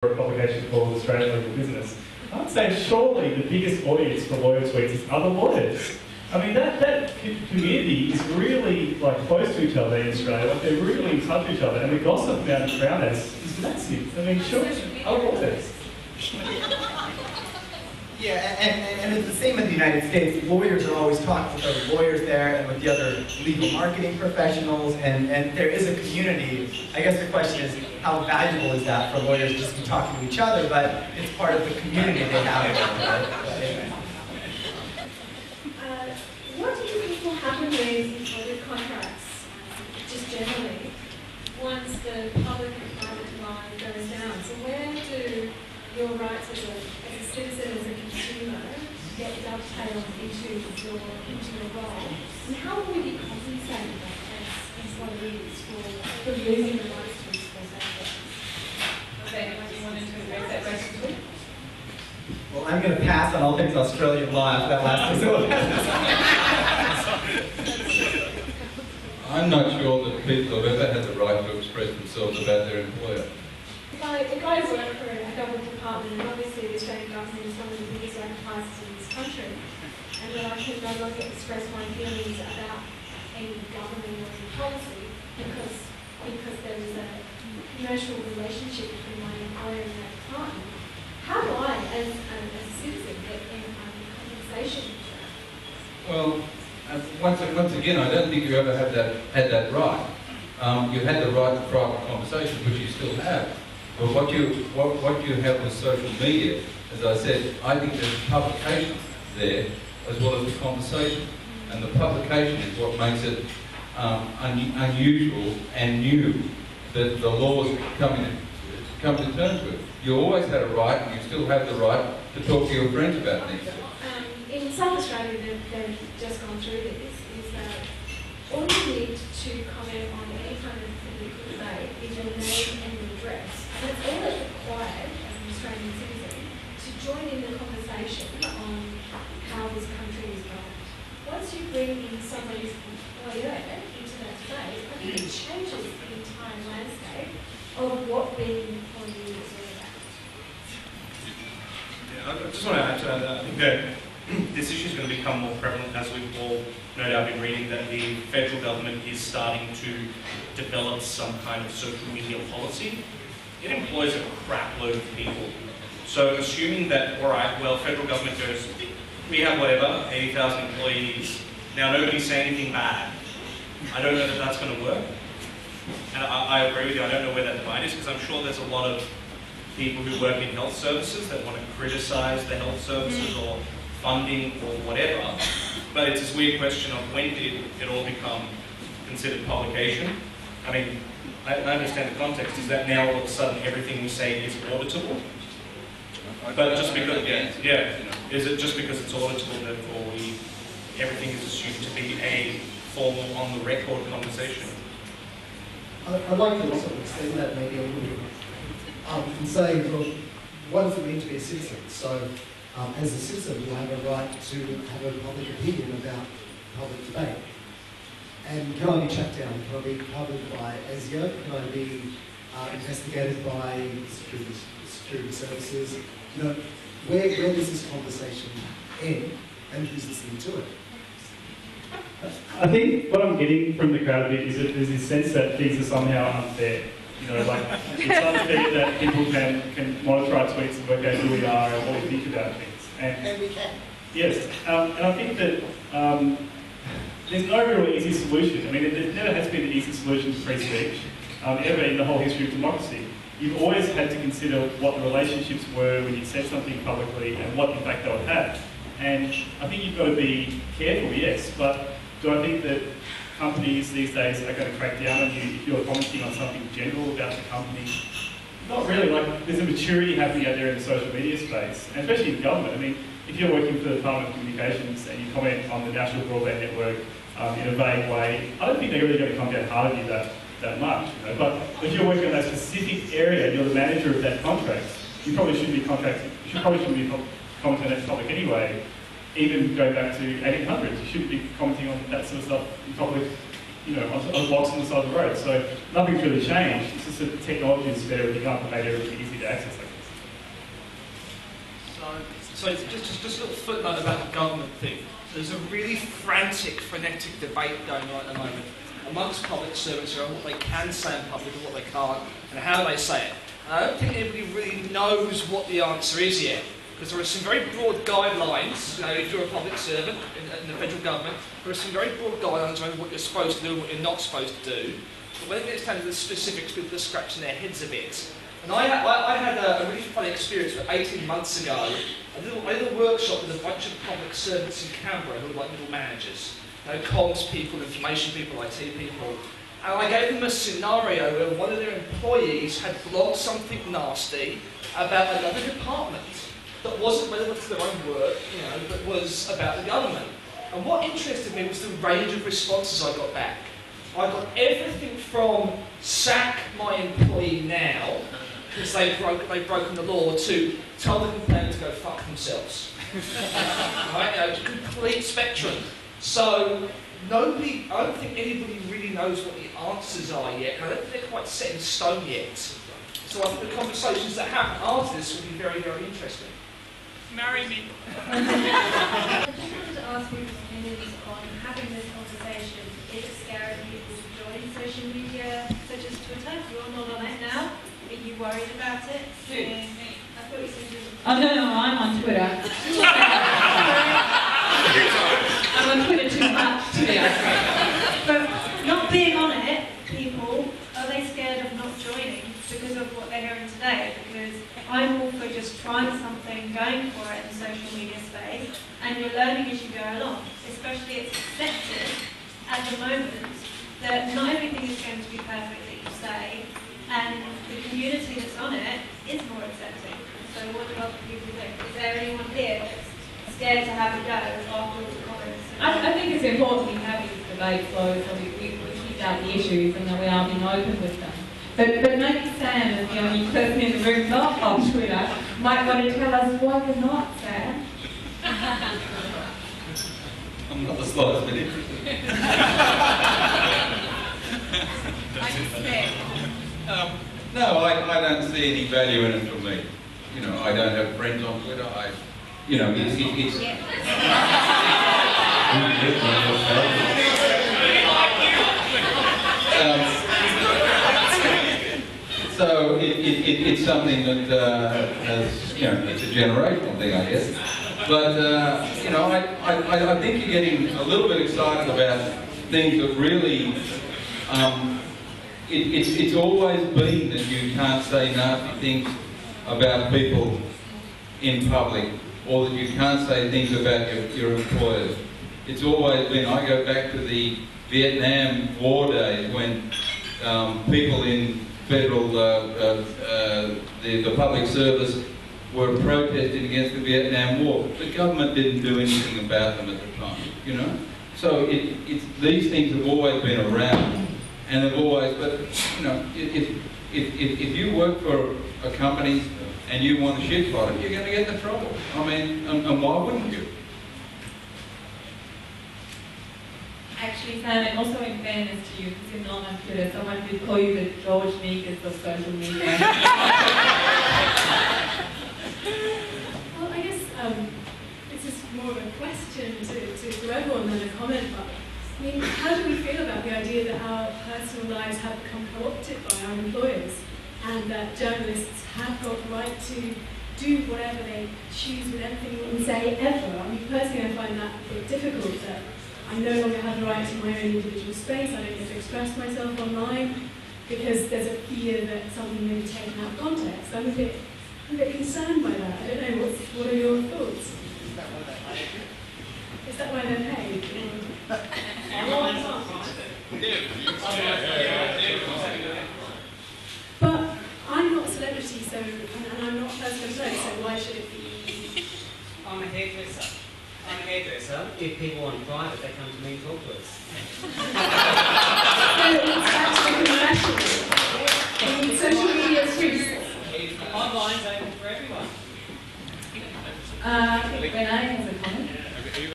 a publication called Australian Legal Business, I'd say surely the biggest audience for lawyer tweets is other lawyers. I mean, that community is really like close to each other in Australia. Like they're really in touch with each other, and the gossip around is massive. I mean, sure, other lawyers. Yeah, and it's the same in the United States. Lawyers are always talking with other lawyers there and with the other legal marketing professionals, and there is a community. I guess the question is, how valuable is that for lawyers just to be talking to each other, but it's part of the community they have. Right? What do you think will happen with employment contracts, just generally, once the public and private line goes down? So where do your rights as a citizen, as a consumer, get dovetailed into your role? And how will we be compensated as employees for losing the rights to express ourselves? Okay, anyone you wanted to address that question too? Well, I'm going to pass on all things Australian law after that last episode. I'm not sure that people have ever had the right to express themselves about their employer. If I work for a government department, and obviously the Australian government is one of the biggest advertisers in this country, and that I can no longer express my feelings about any government or any policy because there is a commercial relationship between my employer and that department, how do I, as a citizen, get compensation for that? Well, once again, I don't think you ever had that right. You had the right to private conversation, which you still have. But what you have with social media, as I said, I think there's publication there as well as the conversation. And the publication is what makes it unusual and new that the laws come to terms with. You always had a right, and you still have the right to talk to your friends about things. In South Australia, they've just gone through this, is that all you need to comment on any kind of political debate is your name and your address. And that's all that's required as an Australian citizen to join in the conversation on how this country is run. Once you bring in somebody's employer into that debate, I think it changes the entire landscape of what being an employee is all about. Yeah, I just want to add to that. I think that this issue is going to become more prevalent as we've all no doubt been reading that the federal government is starting to develop some kind of social media policy. It employs a crapload of people. So assuming that, all right, well, federal government goes, we have whatever, 80,000 employees, now nobody's saying anything bad. I don't know that that's going to work. And I agree with you, I don't know where that divide is, because I'm sure there's a lot of people who work in health services that want to criticize the health services or funding or whatever. But it's this weird question of when did it all become considered publication? I mean, I understand the context. Is that now all of a sudden everything we say is auditable? But just because, yeah, is it just because it's auditable therefore everything is assumed to be a formal on the record conversation? I'd like to also extend that maybe a little bit and say, well, what does it mean to be a citizen? So, as a citizen, you have a right to have a public opinion about public debate. And can I be tracked down? Can I be covered by ASIO? Can I be investigated by security services? You know, where does this conversation end, and who's listening to it? I think what I'm getting from the crowd a bit is that there's this sense that things are somehow unfair. You know, like it's unfair that people can monitor our tweets and work out who we are and what we think about things. And we can. Yes, and I think that there's no real easy solution. I mean, there never has been an easy solution to free speech, ever in the whole history of democracy. You've always had to consider what the relationships were when you said something publicly and what impact they would have. And I think you've got to be careful, yes, but do I think that companies these days are going to crack down on you if you're commenting on something general about the company? Not really. Like, there's a maturity happening out there in the social media space, and especially in government. I mean, if you're working for the Department of Communications and you comment on the National Broadband Network in a vague way, I don't think they're really going to come down hard on you that much. You know? But if you're working on that specific area and you're the manager of that contract, you probably shouldn't be commenting on that topic anyway. Even going back to 1800s, you shouldn't be commenting on that sort of stuff in public, you know, on blocks on the side of the road. So nothing's really changed. It's just that technology has sped everything up and made everything easy to access. Like So just a little footnote about the government thing. There's a really frantic, frenetic debate going on at the moment amongst public servants around what they can say in public and what they can't, and how they say it. And I don't think anybody really knows what the answer is yet, because there are some very broad guidelines. You know, if you're a public servant in the federal government, there are some very broad guidelines around what you're supposed to do and what you're not supposed to do. But when it gets down to the specifics, people are scratching their heads a bit. And I had a really funny experience 18 months ago. I did a workshop with a bunch of public servants in Canberra who were like middle managers. You know, comms people, information people, IT people. And I gave them a scenario where one of their employees had blogged something nasty about another department that wasn't relevant to their own work, you know, but was about the government. And what interested me was the range of responses I got back. I got everything from sack my employee now, because they've broken the law, to tell the complainant to go fuck themselves. Right? You know, complete spectrum. So I don't think anybody really knows what the answers are yet, and I don't think they're quite set in stone yet. So I think the conversations that happen after this will be very, very interesting. Marry me. I just wanted to ask your opinions on having this conversation. Is it scary people to join social media, such as Twitter? You're not on it now. Are you worried about it? I thought you said you were... Oh, no, I'm on Twitter. I'm on Twitter too much, to be honest. But not being on it, people, are they scared of not joining because of what they're hearing today? Because I'm all for just trying something, going for it in the social media space, and you're learning as you go along. Especially it's accepted at the moment that not everything is going to be perfect that you say, and the community that's on it is more accepting. So what do other people think? Is there anyone here that's scared to have a go after all the comments? I think it's important we have these debates, so we keep out the issues and that we are being open with them. But maybe Sam, as the only person in the room not on Twitter, might want to tell us why we're not, Sam. I'm not the slightest bit interested. No, I don't see any value in it for me. You know, I don't have friends on Twitter. So it's something that has, you know, it's a generational thing, I guess. But you know, I think you're getting a little bit excited about things that really. It's always been that you can't say nasty things about people in public, or that you can't say things about your employers. It's always been. I go back to the Vietnam War days when people in federal, the public service were protesting against the Vietnam War. The government didn't do anything about them at the time, you know. So these things have always been around. And they've always, but you know, if you work for a company and you want to shit for it, you're going to get into trouble. I mean, and why wouldn't you? Actually, Sam, and also in fairness to you, because you're not on Twitter, someone did call you the George Negus of social media. Well, I guess this is more of a question to everyone than a comment, but I mean, how do we feel about the idea that our personal lives have become co-opted by our employers, and that journalists have got the right to do whatever they choose with anything they want to say ever? I mean, personally, I find that a bit difficult, that I no longer have the right to my own individual space. I don't get to express myself online because there's a fear that something may be taken out of context. I'm a bit concerned by that. I don't know, what are your thoughts? Is that why they're paid? But I'm not a celebrity, so, and I'm not a person of place, so why should it be? I'm a hairdresser. If people want private, they come to me and talk to us.